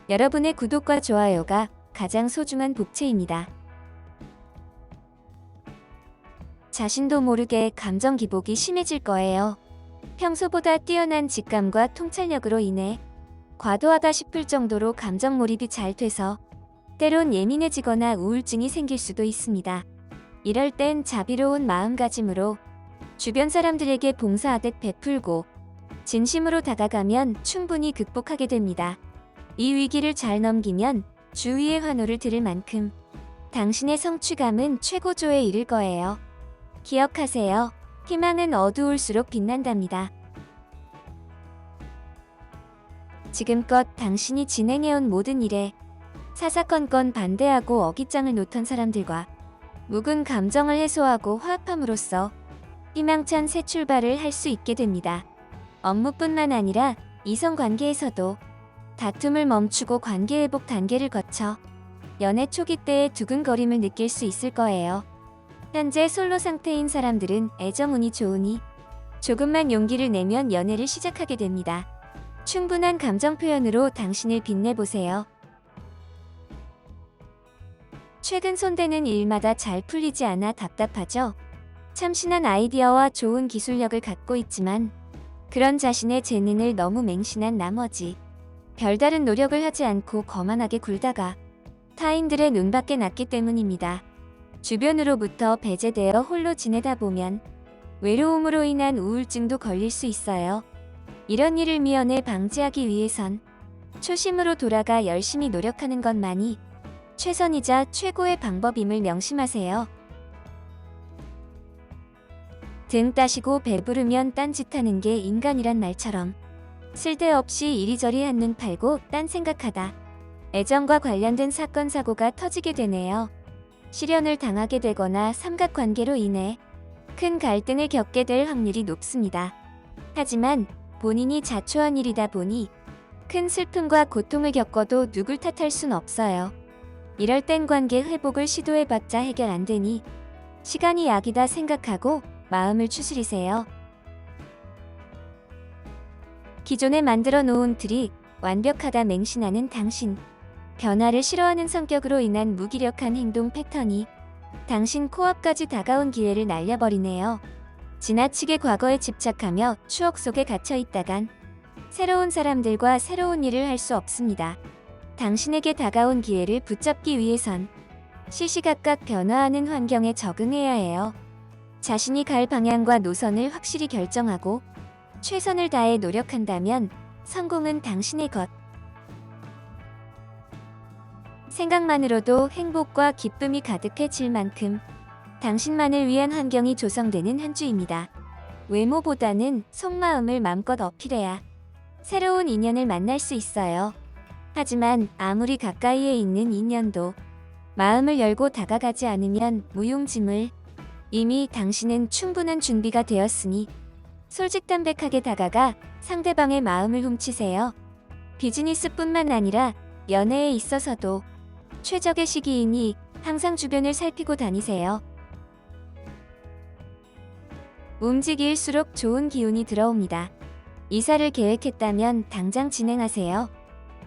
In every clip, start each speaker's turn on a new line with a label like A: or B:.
A: 여러분의 구독과 좋아요가 가장 소중한 복채입니다. 자신도 모르게 감정 기복이 심해질 거예요. 평소보다 뛰어난 직감과 통찰력으로 인해 과도하다 싶을 정도로 감정 몰입이 잘 돼서 때론 예민해지거나 우울증이 생길 수도 있습니다. 이럴 땐 자비로운 마음가짐으로 주변 사람들에게 봉사하듯 베풀고 진심으로 다가가면 충분히 극복하게 됩니다. 이 위기를 잘 넘기면 주위의 환호를 들을 만큼 당신의 성취감은 최고조에 이를 거예요. 기억하세요. 희망은 어두울수록 빛난답니다. 지금껏 당신이 진행해온 모든 일에 사사건건 반대하고 어깃장을 놓던 사람들과 묵은 감정을 해소하고 화합함으로써 희망찬 새 출발을 할 수 있게 됩니다. 업무뿐만 아니라 이성관계에서도 다툼을 멈추고 관계회복 단계를 거쳐 연애 초기 때의 두근거림을 느낄 수 있을 거예요. 현재 솔로 상태인 사람들은 애정운이 좋으니 조금만 용기를 내면 연애를 시작하게 됩니다. 충분한 감정 표현으로 당신을 빛내보세요. 최근 손대는 일마다 잘 풀리지 않아 답답하죠? 참신한 아이디어와 좋은 기술력을 갖고 있지만 그런 자신의 재능을 너무 맹신한 나머지 별다른 노력을 하지 않고 거만하게 굴다가 타인들의 눈밖에 났기 때문입니다. 주변으로부터 배제되어 홀로 지내다 보면 외로움으로 인한 우울증도 걸릴 수 있어요. 이런 일을 미연에 방지하기 위해선 초심으로 돌아가 열심히 노력하는 것만이 최선이자 최고의 방법임을 명심하세요. 등 따시고 배부르면 딴짓하는 게 인간이란 말처럼 쓸데없이 이리저리 한눈 팔고 딴 생각하다 애정과 관련된 사건 사고가 터지게 되네요. 실연을 당하게 되거나 삼각관계로 인해 큰 갈등을 겪게 될 확률이 높습니다. 하지만 본인이 자초한 일이다 보니 큰 슬픔과 고통을 겪어도 누굴 탓할 순 없어요. 이럴 땐 관계 회복을 시도해봤자 해결 안 되니 시간이 약이다 생각하고 마음을 추스리세요. 기존에 만들어 놓은 틀이 완벽하다 맹신하는 당신. 변화를 싫어하는 성격으로 인한 무기력한 행동 패턴이 당신 코앞까지 다가온 기회를 날려버리네요. 지나치게 과거에 집착하며 추억 속에 갇혀 있다간 새로운 사람들과 새로운 일을 할 수 없습니다. 당신에게 다가온 기회를 붙잡기 위해선 시시각각 변화하는 환경에 적응해야 해요. 자신이 갈 방향과 노선을 확실히 결정하고 최선을 다해 노력한다면 성공은 당신의 것. 생각만으로도 행복과 기쁨이 가득해질 만큼 당신만을 위한 환경이 조성되는 한 주입니다. 외모보다는 속마음을 마음껏 어필해야 새로운 인연을 만날 수 있어요. 하지만 아무리 가까이에 있는 인연도 마음을 열고 다가가지 않으면 무용지물. 이미 당신은 충분한 준비가 되었으니 솔직담백하게 다가가 상대방의 마음을 훔치세요. 비즈니스뿐만 아니라 연애에 있어서도 최적의 시기이니 항상 주변을 살피고 다니세요. 움직일수록 좋은 기운이 들어옵니다. 이사를 계획했다면 당장 진행하세요.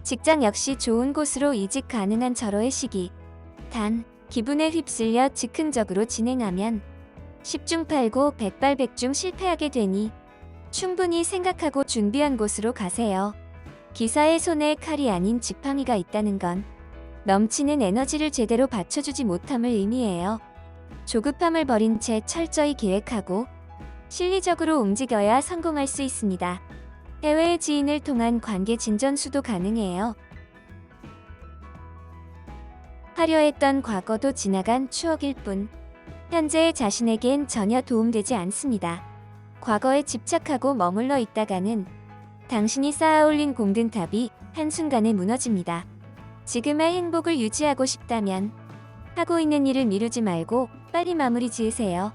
A: 직장 역시 좋은 곳으로 이직 가능한 절호의 시기. 단, 기분에 휩쓸려 즉흥적으로 진행하면 10중 8구 100발 100중 실패하게 되니 충분히 생각하고 준비한 곳으로 가세요. 기사의 손에 칼이 아닌 지팡이가 있다는 건 넘치는 에너지를 제대로 받쳐주지 못함을 의미해요. 조급함을 버린 채 철저히 계획하고 실리적으로 움직여야 성공할 수 있습니다. 해외의 지인을 통한 관계 진전수도 가능해요. 화려했던 과거도 지나간 추억일 뿐 현재의 자신에겐 전혀 도움되지 않습니다. 과거에 집착하고 머물러 있다가는 당신이 쌓아올린 공든탑이 한순간에 무너집니다. 지금의 행복을 유지하고 싶다면 하고 있는 일을 미루지 말고 빨리 마무리 지으세요.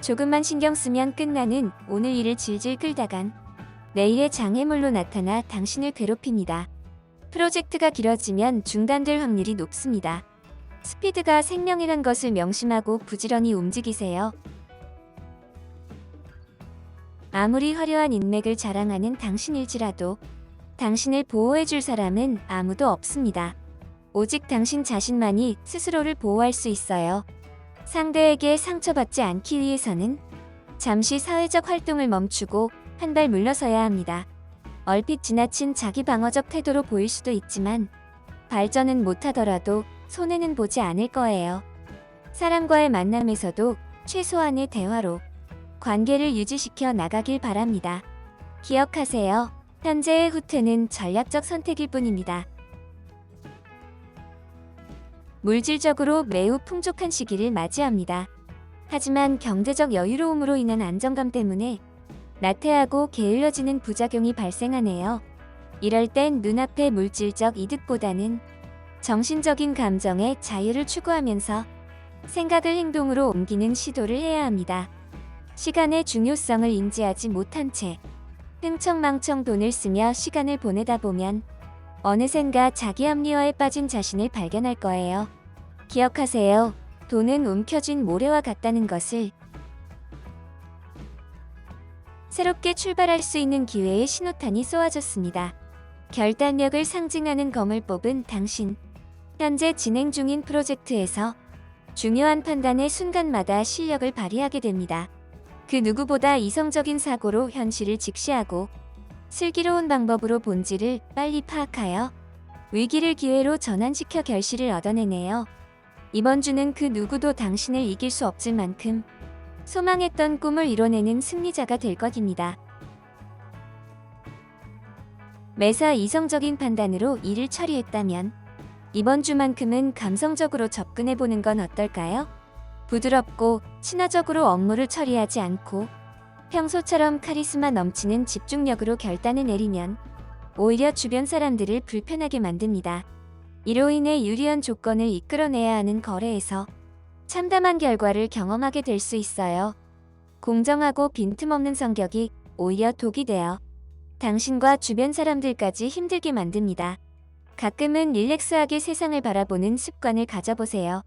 A: 조금만 신경 쓰면 끝나는 오늘 일을 질질 끌다간 내일의 장애물로 나타나 당신을 괴롭힙니다. 프로젝트가 길어지면 중단될 확률이 높습니다. 스피드가 생명이란 것을 명심하고 부지런히 움직이세요. 아무리 화려한 인맥을 자랑하는 당신일지라도 당신을 보호해줄 사람은 아무도 없습니다. 오직 당신 자신만이 스스로를 보호할 수 있어요. 상대에게 상처받지 않기 위해서는 잠시 사회적 활동을 멈추고 한 발 물러서야 합니다. 얼핏 지나친 자기 방어적 태도로 보일 수도 있지만 발전은 못하더라도 손해는 보지 않을 거예요. 사람과의 만남에서도 최소한의 대화로 관계를 유지시켜 나가길 바랍니다. 기억하세요. 현재의 후퇴는 전략적 선택일 뿐입니다. 물질적으로 매우 풍족한 시기를 맞이합니다. 하지만 경제적 여유로움으로 인한 안정감 때문에 나태하고 게을러지는 부작용이 발생하네요. 이럴 땐 눈앞의 물질적 이득보다는 정신적인 감정의 자유를 추구하면서 생각을 행동으로 옮기는 시도를 해야 합니다. 시간의 중요성을 인지하지 못한 채 흥청망청 돈을 쓰며 시간을 보내다 보면 어느샌가 자기 합리화에 빠진 자신을 발견할 거예요. 기억하세요. 돈은 움켜쥔 모래와 같다는 것을. 새롭게 출발할 수 있는 기회의 신호탄이 쏘아졌습니다. 결단력을 상징하는 검을 뽑은 당신. 현재 진행 중인 프로젝트에서 중요한 판단의 순간마다 실력을 발휘하게 됩니다. 그 누구보다 이성적인 사고로 현실을 직시하고 슬기로운 방법으로 본질을 빨리 파악하여 위기를 기회로 전환시켜 결실을 얻어내네요. 이번 주는 그 누구도 당신을 이길 수 없을 만큼 소망했던 꿈을 이뤄내는 승리자가 될 것입니다. 매사 이성적인 판단으로 일을 처리했다면 이번 주만큼은 감성적으로 접근해보는 건 어떨까요? 부드럽고 친화적으로 업무를 처리하지 않고 평소처럼 카리스마 넘치는 집중력으로 결단을 내리면 오히려 주변 사람들을 불편하게 만듭니다. 이로 인해 유리한 조건을 이끌어내야 하는 거래에서 참담한 결과를 경험하게 될 수 있어요. 공정하고 빈틈없는 성격이 오히려 독이 되어 당신과 주변 사람들까지 힘들게 만듭니다. 가끔은 릴렉스하게 세상을 바라보는 습관을 가져보세요.